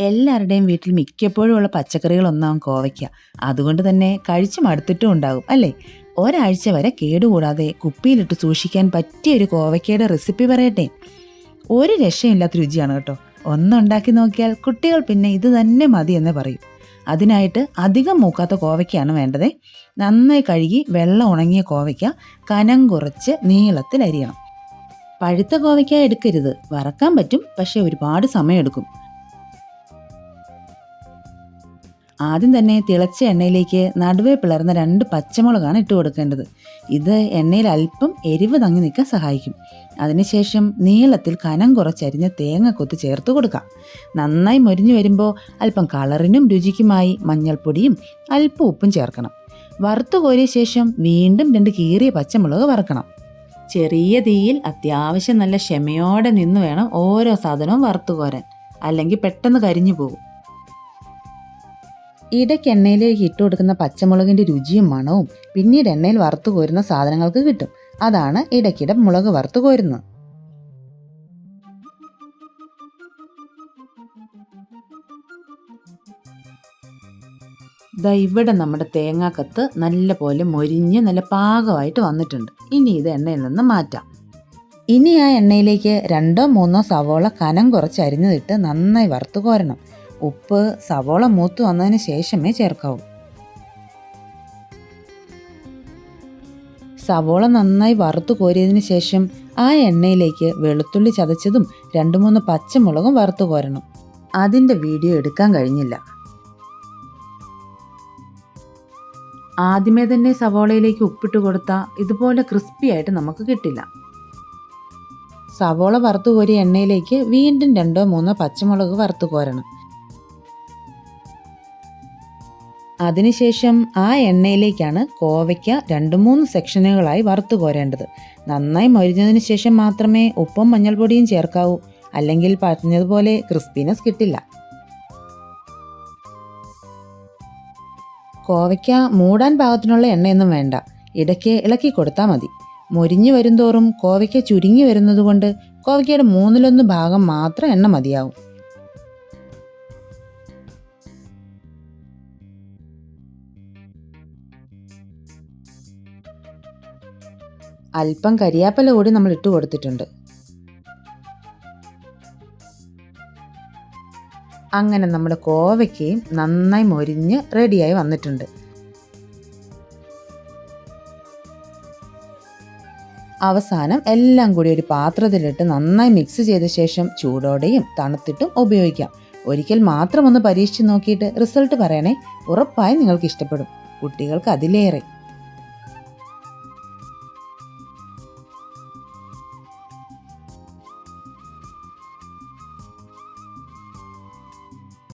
എല്ലാവരുടെയും വീട്ടിൽ മിക്കപ്പോഴും ഉള്ള പച്ചക്കറികളൊന്നാവും കോവയ്ക്ക. അതുകൊണ്ട് തന്നെ കഴിച്ചു മടുത്തിട്ടും ഉണ്ടാകും അല്ലേ? ഒരാഴ്ച വരെ കേടുകൂടാതെ കുപ്പിയിലിട്ട് സൂക്ഷിക്കാൻ പറ്റിയ ഒരു കോവയ്ക്കയുടെ റെസിപ്പി പറയട്ടെ. ഒരു രക്ഷയില്ലാത്ത രുചിയാണ് കേട്ടോ. ഒന്നുണ്ടാക്കി നോക്കിയാൽ കുട്ടികൾ പിന്നെ ഇത് തന്നെ മതി എന്ന് പറയും. അതിനായിട്ട് അധികം മൂക്കാത്ത കോവയ്ക്കാണ് വേണ്ടത്. നന്നായി കഴുകി വെള്ളം ഉണങ്ങിയ കോവയ്ക്ക കനം കുറച്ച് നീളത്തിൽ അരിയണം. പഴുത്ത കോവയ്ക്ക എടുക്കരുത്, വറക്കാൻ പറ്റും, പക്ഷെ ഒരുപാട് സമയമെടുക്കും. ആദ്യം തന്നെ തിളച്ച എണ്ണയിലേക്ക് നടുവേ പിളർന്ന 2 പച്ചമുളകാണ് ഇട്ട് കൊടുക്കേണ്ടത്. ഇത് എണ്ണയിൽ അല്പം എരിവ് തങ്ങി നിൽക്കാൻ സഹായിക്കും. അതിനുശേഷം നീളത്തിൽ കനം കുറച്ചരിഞ്ഞ തേങ്ങക്കൊത്ത് ചേർത്ത് കൊടുക്കാം. നന്നായി മൊരിഞ്ഞു വരുമ്പോൾ അല്പം കളറിനും രുചിക്കുമായി മഞ്ഞൾപ്പൊടിയും അല്പം ഉപ്പും ചേർക്കണം. വറുത്തു കോരിയ ശേഷം വീണ്ടും 2 കീറിയ പച്ചമുളക് വറക്കണം. ചെറിയ തീയിൽ അത്യാവശ്യം നല്ല ക്ഷമയോടെ നിന്ന് വേണം ഓരോ സാധനവും വറുത്തു കോരാൻ, അല്ലെങ്കിൽ പെട്ടെന്ന് കരിഞ്ഞു പോകും. ഇടയ്ക്ക് എണ്ണയിലേക്ക് ഇട്ട് കൊടുക്കുന്ന പച്ചമുളകിൻ്റെ രുചിയും മണവും പിന്നീട് എണ്ണയിൽ വറുത്തു കോരുന്ന സാധനങ്ങൾക്ക് കിട്ടും. അതാണ് ഇടയ്ക്കിടെ മുളക് വറുത്തു കോരുന്നത്. ഇവിടെ നമ്മുടെ തേങ്ങാക്കത്ത് നല്ല പോലെ മൊരിഞ്ഞ് നല്ല പാകമായിട്ട് വന്നിട്ടുണ്ട്. ഇനി ഇത് എണ്ണയിൽ നിന്ന് മാറ്റാം. ഇനി ആ എണ്ണയിലേക്ക് 2-3 സവോള കനം കുറച്ച് അരിഞ്ഞതിട്ട് നന്നായി വറുത്തു കോരണം. ഉപ്പ് സവോള മൂത്ത് വന്നതിന് ശേഷമേ ചേർക്കാവൂ. സവോള നന്നായി വറുത്തു കോരിയതിന് ശേഷം ആ എണ്ണയിലേക്ക് വെളുത്തുള്ളി ചതച്ചതും 2-3 പച്ചമുളകും വറുത്തു കോരണം. അതിൻ്റെ വീഡിയോ എടുക്കാൻ കഴിഞ്ഞില്ല. ആദ്യമേ തന്നെ സവോളയിലേക്ക് ഉപ്പിട്ട് കൊടുത്താൽ ഇതുപോലെ ക്രിസ്പി ആയിട്ട് നമുക്ക് കിട്ടില്ല. സവോള വറുത്തു കോരിയ എണ്ണയിലേക്ക് വീണ്ടും 2-3 പച്ചമുളക് വറുത്തു കോരണം. അതിനുശേഷം ആ എണ്ണയിലേക്കാണ് കോവയ്ക്ക 2-3 സെക്ഷനുകളായി വറുത്തു കോരേണ്ടത്. നന്നായി മൊരിഞ്ഞതിന് ശേഷം മാത്രമേ ഉപ്പും മഞ്ഞൾപ്പൊടിയും ചേർക്കാവൂ, അല്ലെങ്കിൽ പറഞ്ഞതുപോലെ ക്രിസ്പിനെസ് കിട്ടില്ല. കോവയ്ക്ക മൂടാൻ പാകത്തിനുള്ള എണ്ണയൊന്നും വേണ്ട, ഇടയ്ക്ക് ഇളക്കി കൊടുത്താൽ മതി. മൊരിഞ്ഞു വരുംതോറും കോവയ്ക്ക ചുരുങ്ങി വരുന്നതുകൊണ്ട് കോവയ്ക്കയുടെ 1/3 ഭാഗം മാത്രം എണ്ണ മതിയാവും. അല്പം കരിയാപ്പല കൂടി നമ്മൾ ഇട്ട് കൊടുത്തിട്ടുണ്ട്. അങ്ങനെ നമ്മുടെ കോവയ്ക്കയും നന്നായി മൊരിഞ്ഞ് റെഡിയായി വന്നിട്ടുണ്ട്. അവസാനം എല്ലാം കൂടി ഒരു പാത്രത്തിലിട്ട് നന്നായി മിക്സ് ചെയ്ത ശേഷം ചൂടോടെയും തണുത്തിട്ടും ഉപയോഗിക്കാം. ഒരിക്കൽ മാത്രം ഒന്ന് പരീക്ഷിച്ച് നോക്കിയിട്ട് റിസൾട്ട് പറയണേ. ഉറപ്പായും നിങ്ങൾക്ക് ഇഷ്ടപ്പെടും, കുട്ടികൾക്ക് അതിലേറെ.